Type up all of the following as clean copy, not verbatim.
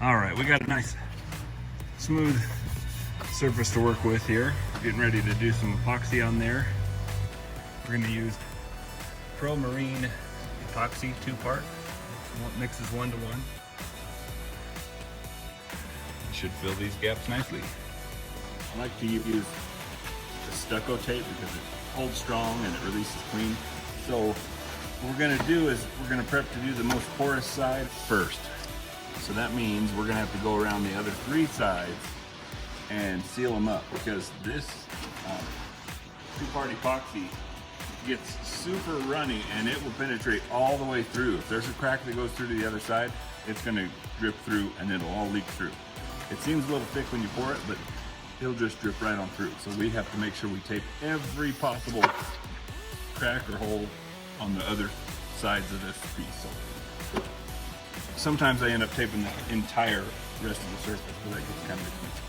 All right, we got a nice smooth surface to work with here. Getting ready to do some epoxy on there. We're going to use Pro Marine Epoxy 2-part. Mixes 1 to 1. It should fill these gaps nicely. I like to use the stucco tape because it holds strong and it releases clean. So what we're going to do is we're going to prep to do the most porous side first. So that means we're going to have to go around the other 3 sides and seal them up, because this 2-part epoxy gets super runny and it will penetrate all the way through. If there's a crack that goes through to the other side, it's going to drip through and it'll all leak through. It seems a little thick when you pour it, but it'll just drip right on through. So we have to make sure we tape every possible crack or hole on the other sides of this piece. So sometimes I end up taping the entire rest of the surface, but that gets kind of expensive.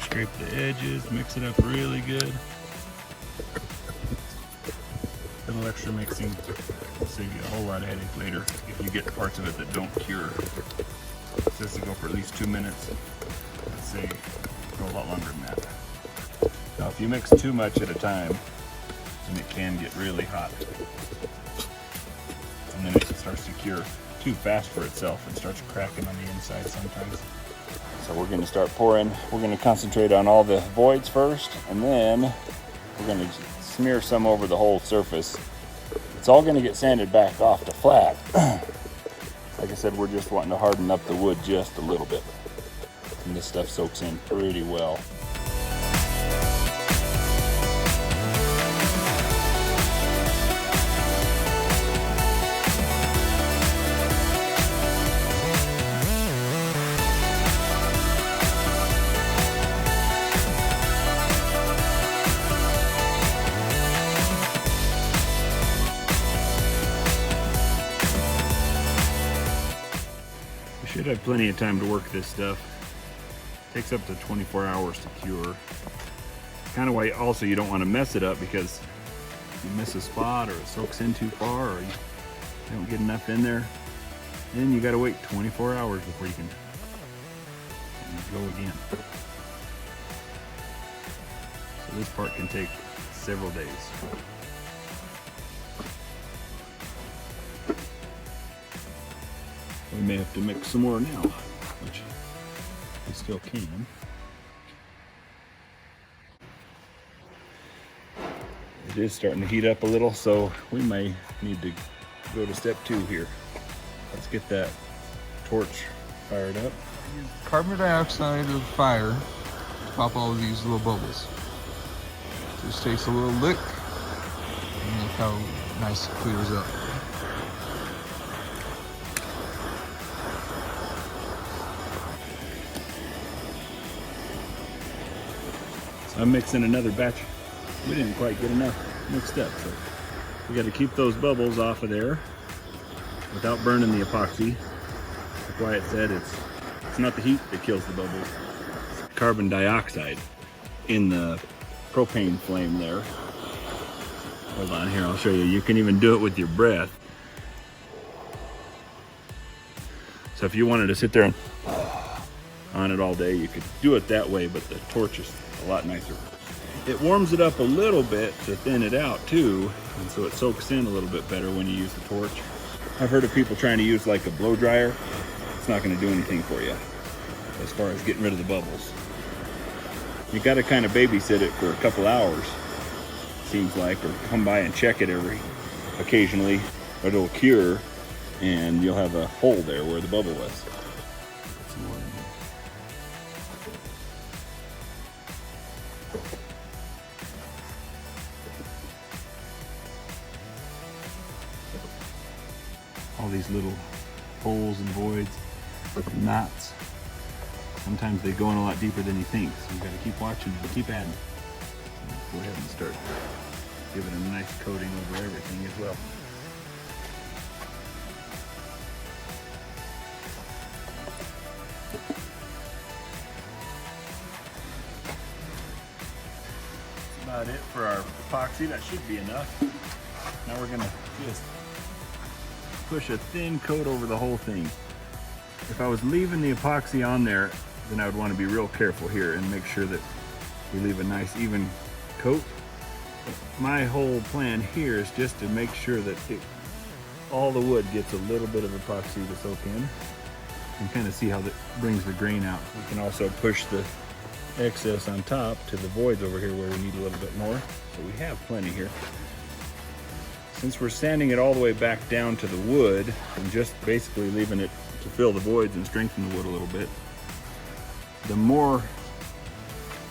Scrape the edges, mix it up really good. A little extra mixing will save you a whole lot of headache later if you get parts of it that don't cure. It says to go for at least 2 minutes. Let's say go a lot longer than that. Now if you mix too much at a time, then it can get really hot. And then it starts to cure too fast for itself and starts cracking on the inside sometimes. So we're going to start pouring. We're going to concentrate on all the voids first, and then we're going to smear some over the whole surface. It's all going to get sanded back off to flat. Like I said, we're just wanting to harden up the wood just a little bit. And this stuff soaks in pretty well. Should have plenty of time to work this stuff. It takes up to 24 hours to cure. Kind of why also you don't want to mess it up, because if you miss a spot or it soaks in too far or you don't get enough in there, then you got to wait 24 hours before you can go again. So this part can take several days. We may have to mix some more now, which we still can. It is starting to heat up a little, so we may need to go to step 2 here. Let's get that torch fired up. Use carbon dioxide of fire to pop all of these little bubbles. Just takes a little lick, and look how nice it clears up. I'm mixing another batch. We didn't quite get enough mixed up, so we got to keep those bubbles off of there without burning the epoxy. Like Wyatt said, it's not the heat that kills the bubbles. It's carbon dioxide in the propane flame there. Hold on here, I'll show you. You can even do it with your breath. So if you wanted to sit there and on it all day, you could do it that way, but the torch is a lot nicer. It warms it up a little bit to thin it out too, and so it soaks in a little bit better when you use the torch. I've heard of people trying to use like a blow dryer. It's not going to do anything for you as far as getting rid of the bubbles. You got to kind of babysit it for a couple hours, seems like, or come by and check it occasionally, but it'll cure and you'll have a hole there where the bubble was. Put some more in here. All these little holes and voids, knots. Sometimes they go in a lot deeper than you think, so you got to keep watching and keep adding. So go ahead and start giving it a nice coating over everything as well. about it for our epoxy. That should be enough. Now we're gonna just push a thin coat over the whole thing. If I was leaving the epoxy on there, then I would want to be real careful here and make sure that we leave a nice even coat. My whole plan here is just to make sure that all the wood gets a little bit of epoxy to soak in and kind of see how that brings the grain out. We can also push the excess on top to the voids over here where we need a little bit more. So we have plenty here. Since we're sanding it all the way back down to the wood and just basically leaving it to fill the voids and strengthen the wood a little bit, the more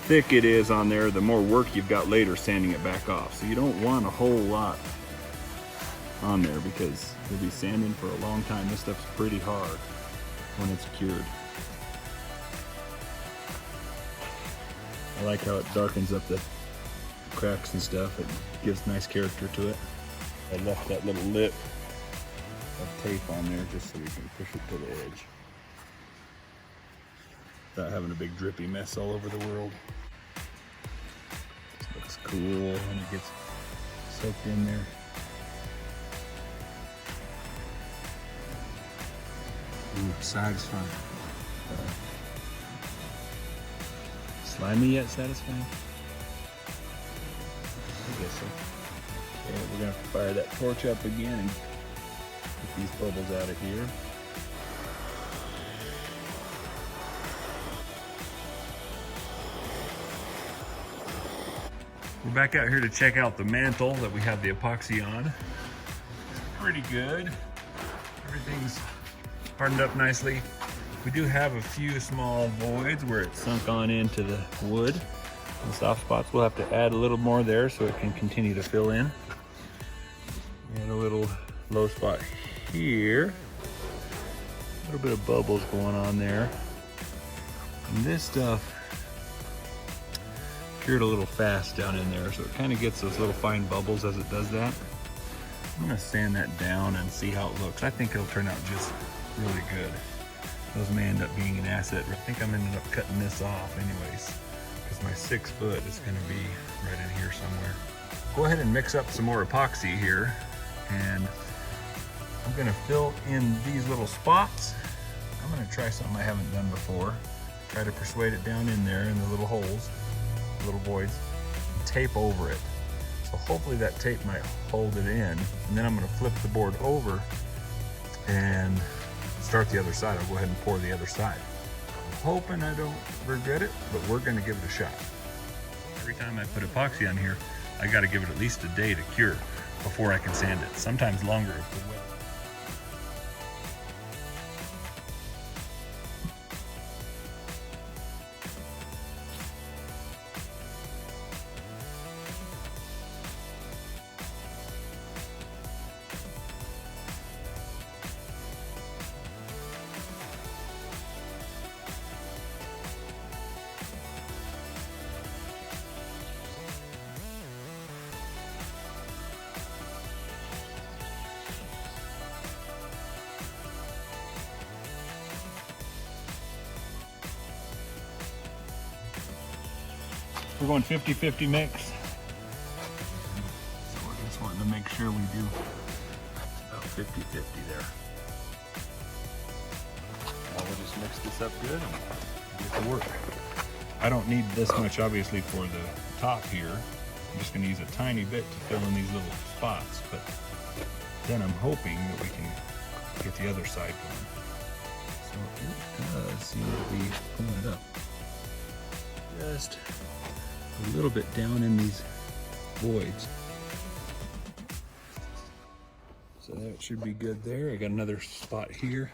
thick it is on there, the more work you've got later sanding it back off. So you don't want a whole lot on there because you'll be sanding for a long time. This stuff's pretty hard when it's cured. I like how it darkens up the cracks and stuff. It gives nice character to it. I left that little lip of tape on there just so you can push it to the edge without having a big drippy mess all over the world. This looks cool when it gets soaked in there. Ooh, satisfying. Slimy yet satisfying? I guess so. Okay, we're gonna fire that torch up again and get these bubbles out of here. We're back out here to check out the mantle that we have the epoxy on. It's pretty good. Everything's hardened up nicely. We do have a few small voids where it's sunk on into the wood. The soft spots, we'll have to add a little more there so it can continue to fill in. And a little low spot here. A little bit of bubbles going on there. And this stuff cured a little fast down in there, so it kind of gets those little fine bubbles as it does that. I'm gonna sand that down and see how it looks. I think it'll turn out just really good. Those may end up being an asset. I think I'm ended up cutting this off anyways, because my 6 foot is gonna be right in here somewhere. Go ahead and mix up some more epoxy here, and I'm gonna fill in these little spots. I'm gonna try something I haven't done before. Try to persuade it down in there in the little holes, little voids, and tape over it. So hopefully that tape might hold it in, and then I'm gonna flip the board over and start the other side. I'll go ahead and pour the other side. I'm hoping I don't regret it, but we're gonna give it a shot. Every time I put epoxy on here, I gotta give it at least a day to cure before I can sand it. Sometimes longer if the weather. We're going 50-50 mix. So we're just wanting to make sure we do about 50-50 there. Now we'll just mix this up good and get to work. I don't need this much obviously for the top here. I'm just going to use a tiny bit to fill in these little spots, but then I'm hoping that we can get the other side going. So it does seem to be pulling it up. Just a little bit down in these voids. So that should be good there. I got another spot here.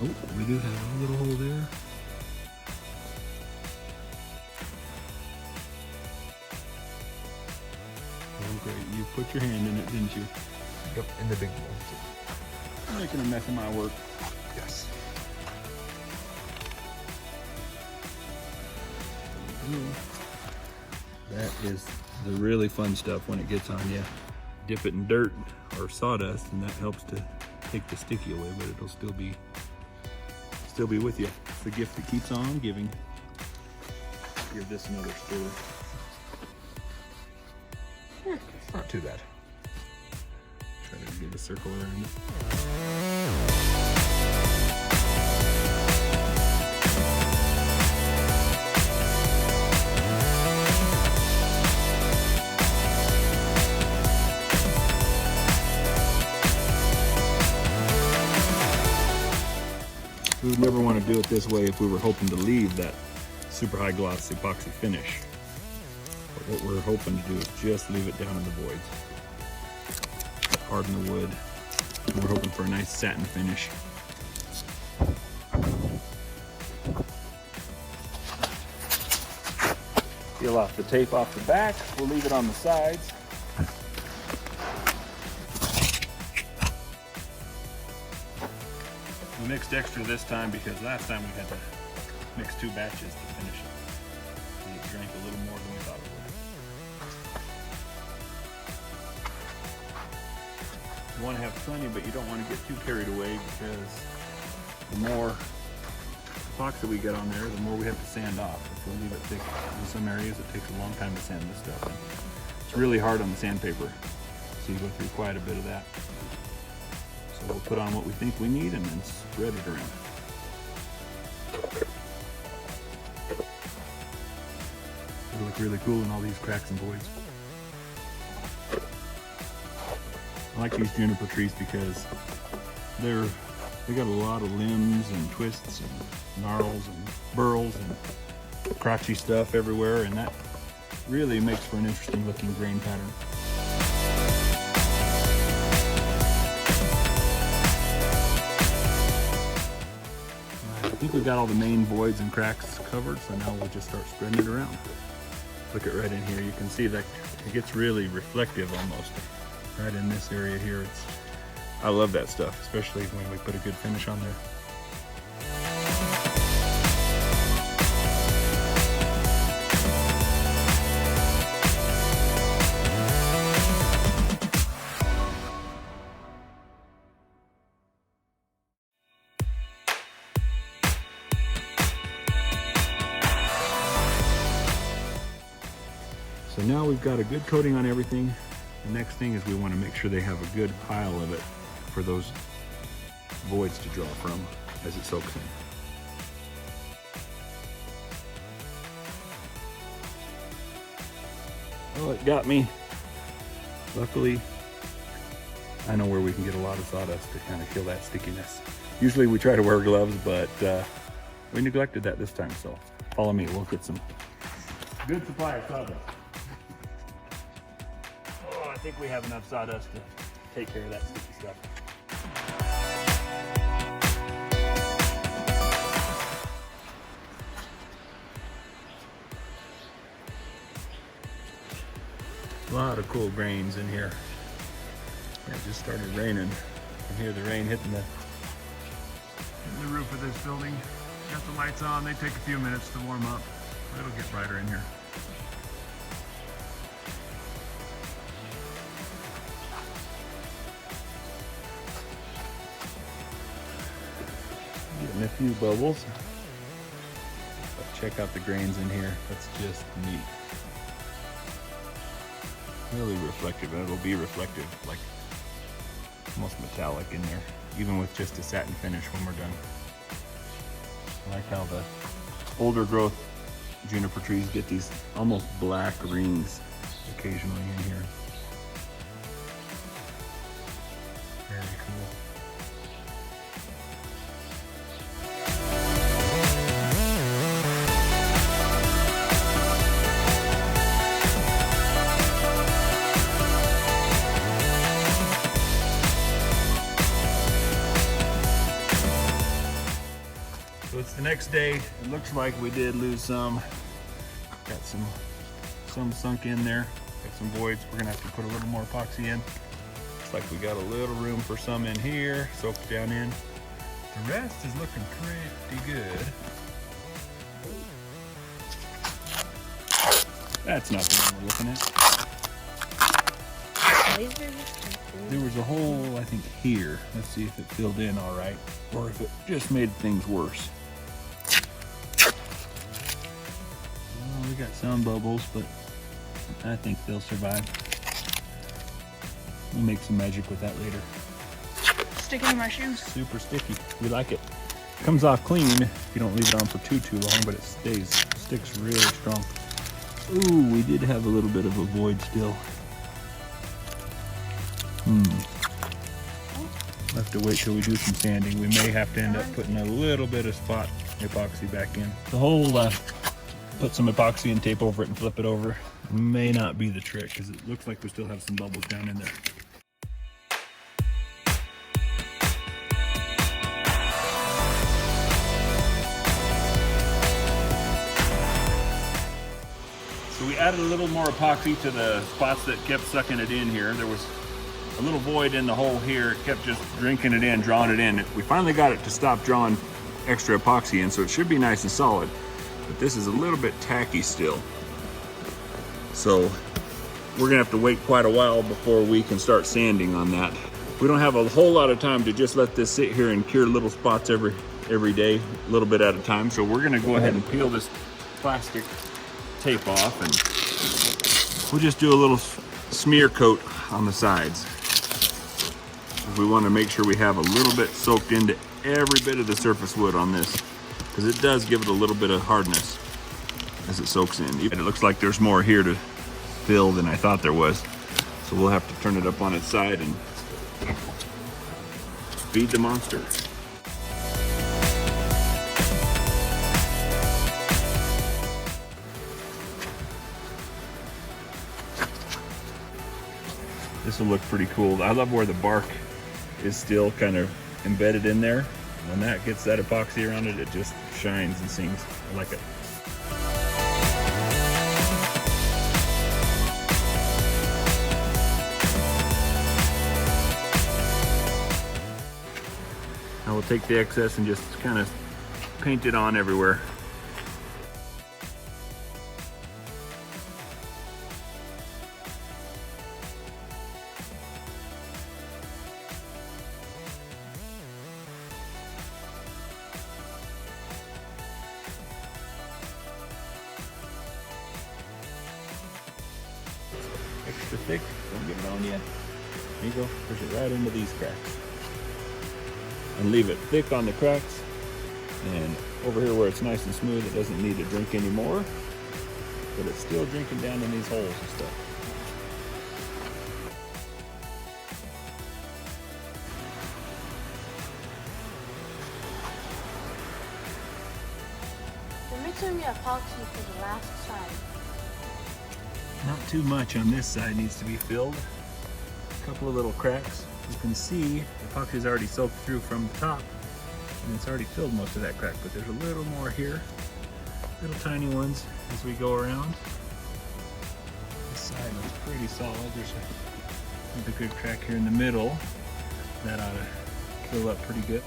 Oh, we do have a little hole there. Oh, great. You put your hand in it, didn't you? Yep, in the big one. I'm making a mess of my work. Yes. That is the really fun stuff when it gets on you. dip it in dirt or sawdust, and that helps to take the sticky away, but it'll still be with you. It's the gift that keeps on giving. Give this another stir. Not too bad. Try to get a circle around it. We would never want to do it this way if we were hoping to leave that super high gloss epoxy finish. But what we're hoping to do is just leave it down in the voids. Harden the wood. And we're hoping for a nice satin finish. Peel off the tape off the back. We'll leave it on the sides. We mixed extra this time because last time we had to mix 2 batches to finish it. And it drank a little more than we thought it would. You want to have plenty, but you don't want to get too carried away because the more epoxy we get on there, the more we have to sand off. If we leave it thick in some areas, it takes a long time to sand this stuff in. It's really hard on the sandpaper, so you go through quite a bit of that. So we'll put on what we think we need and then spread it around. It'll look really cool in all these cracks and voids. I like these juniper trees because they got a lot of limbs and twists and gnarls and burls and crotchy stuff everywhere, and that really makes for an interesting looking grain pattern. I think we've got all the main voids and cracks covered, so now we'll just start spreading it around. Look at right in here, you can see that it gets really reflective almost. Right in this area here, I love that stuff, especially when we put a good finish on there. So now we've got a good coating on everything. The next thing is we want to make sure they have a good pile of it for those voids to draw from as it soaks in. Well, it got me. Luckily, I know where we can get a lot of sawdust to kind of kill that stickiness. Usually we try to wear gloves, but we neglected that this time, so follow me. We'll get some good supply of sawdust. I think we have enough sawdust to take care of that sticky stuff. A lot of cool grains in here. It just started raining. You can hear the rain hitting the roof of this building. Got the lights on. They take a few minutes to warm up. It'll get brighter in here. Getting a few bubbles. But check out the grains in here. That's just neat. Really reflective, and it'll be reflective, like almost metallic in there, even with just a satin finish when we're done. I like how the older growth juniper trees get these almost black rings occasionally in here. Very cool. So it's the next day. It looks like we did lose some. Got some sunk in there. Got some voids. We're gonna have to put a little more epoxy in. Looks like we got a little room for some in here, soaked down in. The rest is looking pretty good. That's not the one we're looking at. There was a hole, I think, here. Let's see if it filled in all right, or if it just made things worse. Well, we got some bubbles, but I think they'll survive. We'll make some magic with that later. Sticking in my shoes. Super sticky. We like it. Comes off clean if you don't leave it on for too long, but it sticks really strong. Ooh, we did have a little bit of a void still. We'll have to wait till we do some sanding. We may have to end up putting a little bit of spot epoxy back in. The whole put some epoxy and tape over it and flip it over may not be the trick, because it looks like we still have some bubbles down in there. So we added a little more epoxy to the spots that kept sucking it in here. There was a little void in the hole here. It kept just drinking it in, drawing it in. We finally got it to stop drawing extra epoxy in, so it should be nice and solid. But this is a little bit tacky still. So we're gonna have to wait quite a while before we can start sanding on that. We don't have a whole lot of time to just let this sit here and cure little spots every day, a little bit at a time. So we're gonna go ahead and peel this plastic tape off, and we'll just do a little smear coat on the sides. We want to make sure we have a little bit soaked into every bit of the surface wood on this, because it does give it a little bit of hardness as it soaks in. And it looks like there's more here to fill than I thought there was, so we'll have to turn it up on its side and feed the monster. This will look pretty cool. I love where the bark is still kind of embedded in there. When that gets that epoxy around it, it just shines and sings. I like it. Now we'll take the excess and just kind of paint it on everywhere. Extra thick, don't get it on you. There you go, push it right into these cracks. And leave it thick on the cracks. And over here where it's nice and smooth, it doesn't need to drink anymore. But it's still drinking down in these holes and stuff. We're mixing the epoxy for the last side. Not too much on this side needs to be filled. A couple of little cracks. You can see the epoxy is already soaked through from the top, and it's already filled most of that crack, but there's a little more here. Little tiny ones as we go around. This side looks pretty solid. There's a good crack here in the middle. That ought to fill up pretty good.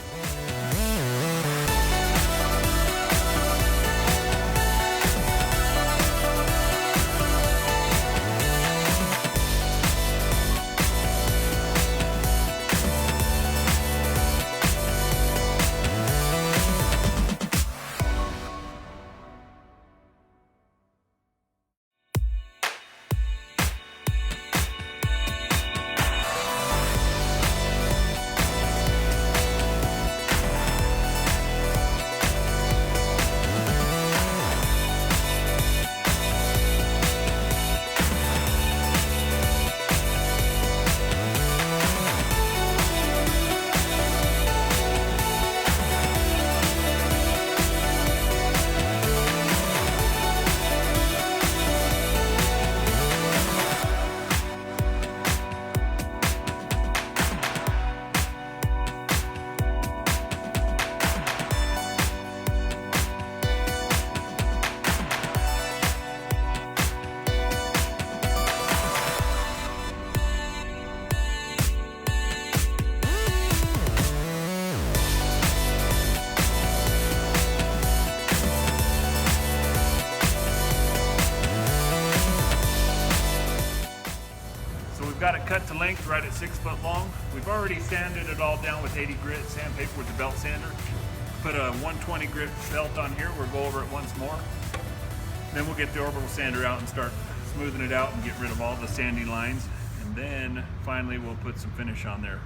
we've got it cut to length right at 6 foot long. We've already sanded it all down with 80 grit sandpaper with the belt sander. Put a 120 grit felt on here. We'll go over it once more. Then we'll get the orbital sander out and start smoothing it out and get rid of all the sandy lines. And then finally we'll put some finish on there.